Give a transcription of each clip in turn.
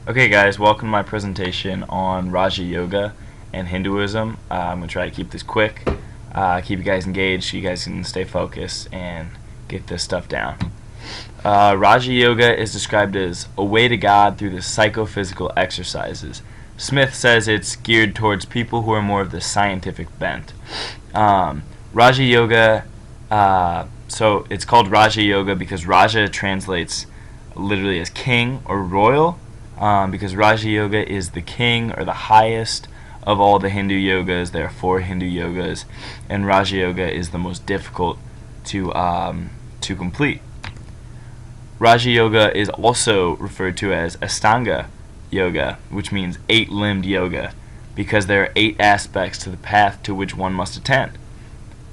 Okay guys, welcome to my presentation on Raja Yoga and Hinduism. I'm going to try to keep this quick, keep you guys engaged so you guys can stay focused and get this stuff down. Raja Yoga is described as a way to God through the psychophysical exercises. Smith says it's geared towards people who are more of the scientific bent. Raja Yoga, so it's called Raja Yoga because Raja translates literally as king or royal, because Raja Yoga is the king or the highest of all the Hindu yogas. There are 4 Hindu yogas, and Raja Yoga is the most difficult to complete. Raja Yoga is also referred to as Astanga Yoga, which means 8-limbed yoga, because there are 8 aspects to the path to which one must attend.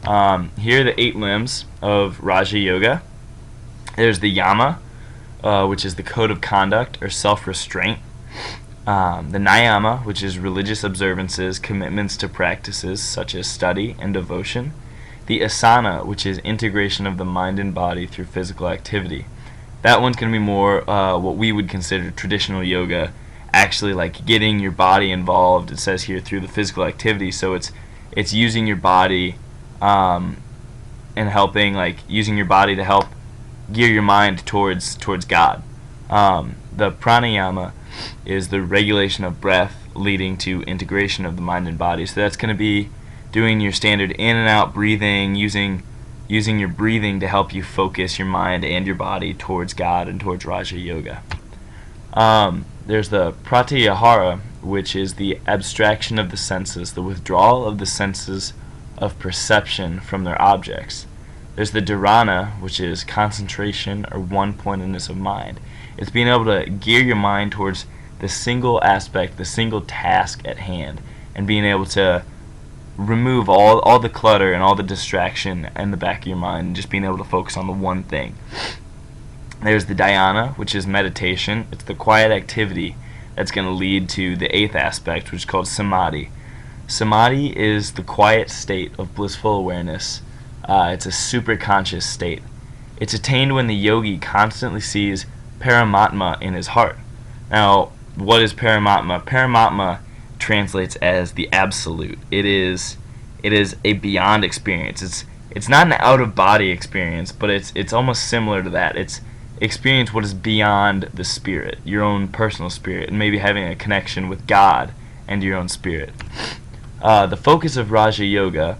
Here are the 8 limbs of Raja Yoga. There's the yama, which is the code of conduct or self-restraint. The niyama, which is religious observances, commitments to practices such as study and devotion. The asana, which is integration of the mind and body through physical activity. That one's going to be more what we would consider traditional yoga, actually like getting your body involved. It says here through the physical activity, so it's using your body and helping, like using your body to help gear your mind towards God. The pranayama is the regulation of breath leading to integration of the mind and body. So that's going to be doing your standard in and out breathing, using your breathing to help you focus your mind and your body towards God and towards Raja Yoga. There's the pratyahara, which is the abstraction of the senses, the withdrawal of the senses of perception from their objects. There's the dharana, which is concentration or one-pointedness of mind. It's being able to gear your mind towards the single aspect, the single task at hand, and being able to remove all the clutter and all the distraction in the back of your mind and just being able to focus on the one thing. There's the dhyana, which is meditation. It's the quiet activity that's going to lead to the 8th aspect, which is called samadhi. Samadhi is the quiet state of blissful awareness. It's a super conscious state. It's attained when the yogi constantly sees Paramatma in his heart. Now, what is Paramatma? Paramatma translates as the absolute. It is a beyond experience. It's not an out of body experience, but it's almost similar to that. It's experience what is beyond the spirit, your own personal spirit, and maybe having a connection with God and your own spirit. The focus of Raja Yoga,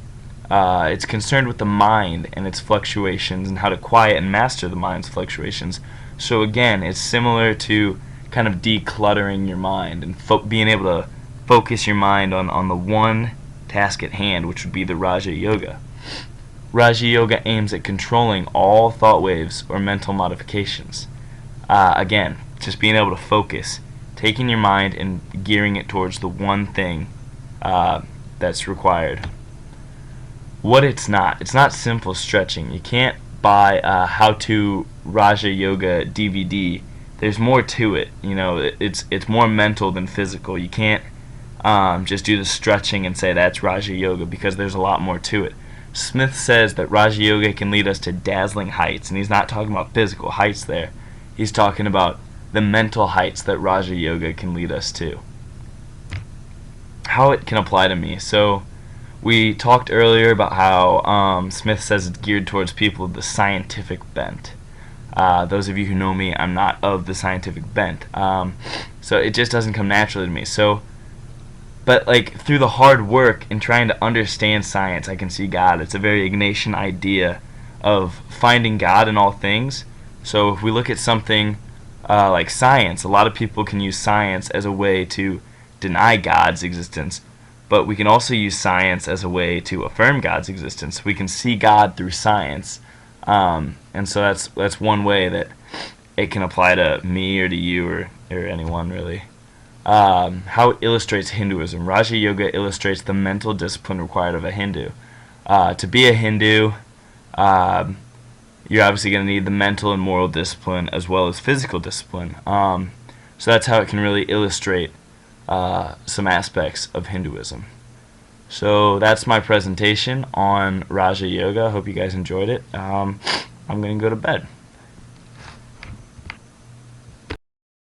it's concerned with the mind and its fluctuations and how to quiet and master the mind's fluctuations. So again, it's similar to kind of decluttering your mind and being able to focus your mind on the one task at hand, which would be the Raja Yoga. Raja Yoga aims at controlling all thought waves or mental modifications. Again, just being able to focus, taking your mind and gearing it towards the one thing that's required. What it's not simple stretching. You can't buy a how-to Raja Yoga DVD. There's more to it. You know, it's more mental than physical. You can't just do the stretching and say that's Raja Yoga, because there's a lot more to it. Smith says that Raja Yoga can lead us to dazzling heights, and he's not talking about physical heights there. He's talking about the mental heights that Raja Yoga can lead us to. How it can apply to me. So we talked earlier about how Smith says it's geared towards people of the scientific bent. Those of you who know me, I'm not of the scientific bent. So it just doesn't come naturally to me. But like through the hard work in trying to understand science, I can see God. It's a very Ignatian idea of finding God in all things. So if we look at something like science, a lot of people can use science as a way to deny God's existence. But we can also use science as a way to affirm God's existence. We can see God through science, and so that's one way that it can apply to me or to you or anyone really. How it illustrates Hinduism. Raja Yoga illustrates the mental discipline required of a Hindu. To be a Hindu, you're obviously going to need the mental and moral discipline as well as physical discipline. So that's how it can really illustrate some aspects of Hinduism. So that's my presentation on Raja Yoga. I hope you guys enjoyed it. I'm going to go to bed.